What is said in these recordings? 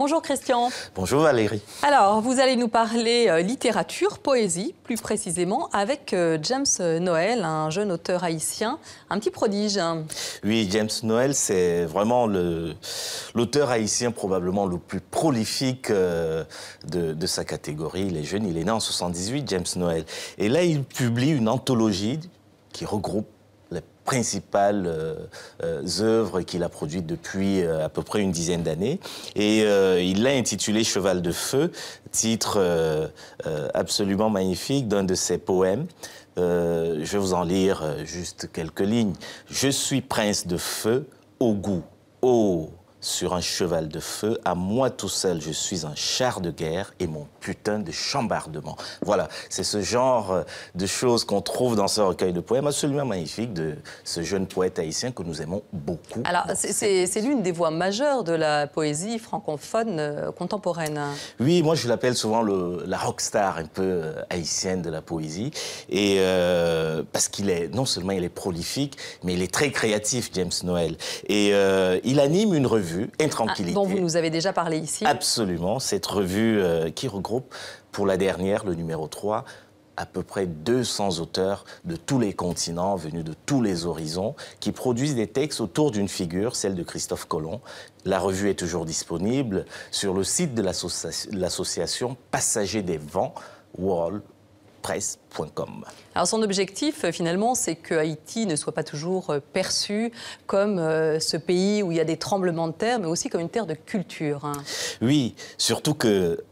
Bonjour Christian. Bonjour Valérie. Alors, vous allez nous parler littérature, poésie, plus précisément, avec James Noël, un jeune auteur haïtien, un petit prodige. Oui, James Noël, c'est vraiment l'auteur haïtien probablement le plus prolifique de sa catégorie. Il est jeune, il est né en 78, James Noël. Et là, il publie une anthologie qui regroupe les principales œuvres qu'il a produites depuis à peu près une dizaine d'années. Et il l'a intitulé Cheval de feu, titre absolument magnifique d'un de ses poèmes. Je vais vous en lire juste quelques lignes. Je suis prince de feu au goût, oh, sur un cheval de feu, à moi tout seul, je suis un char de guerre et mon putain de chambardement. Voilà, c'est ce genre de choses qu'on trouve dans ce recueil de poèmes absolument magnifique de ce jeune poète haïtien que nous aimons beaucoup. Alors, c'est l'une des voix majeures de la poésie francophone contemporaine. Oui, moi je l'appelle souvent la rockstar un peu haïtienne de la poésie. Et parce qu'il est, non seulement il est prolifique, mais il est très créatif, James Noël. Et il anime une revue, Intranquillité. Dont vous nous avez déjà parlé ici. Absolument, cette revue qui regroupe pour la dernière, le numéro 3, à peu près 200 auteurs de tous les continents, venus de tous les horizons, qui produisent des textes autour d'une figure, celle de Christophe Colomb. La revue est toujours disponible sur le site de l'association Passagers des Vents, worldpress.com. Alors son objectif, finalement, c'est que Haïti ne soit pas toujours perçu comme ce pays où il y a des tremblements de terre, mais aussi comme une terre de culture. Oui, surtout que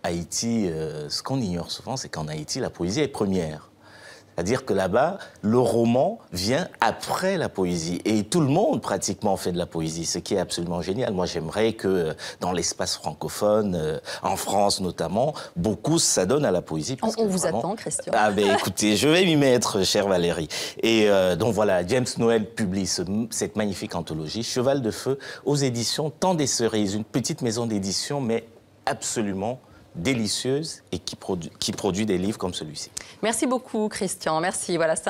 Haïti, ce qu'on ignore souvent, c'est qu'en Haïti, la poésie est première. C'est-à-dire que là-bas, le roman vient après la poésie. Et tout le monde, pratiquement, fait de la poésie, ce qui est absolument génial. Moi, j'aimerais que, dans l'espace francophone, en France notamment, beaucoup s'adonnent à la poésie. On vous attend, Christian. Ah ben écoutez, je vais m'y mettre, chère Valérie. Et donc voilà, James Noël publie cette magnifique anthologie, Cheval de feu, aux éditions Temps des Cerises, une petite maison d'édition, mais absolument délicieuse et qui produit des livres comme celui-ci. Merci beaucoup, Christian. Merci. Voilà.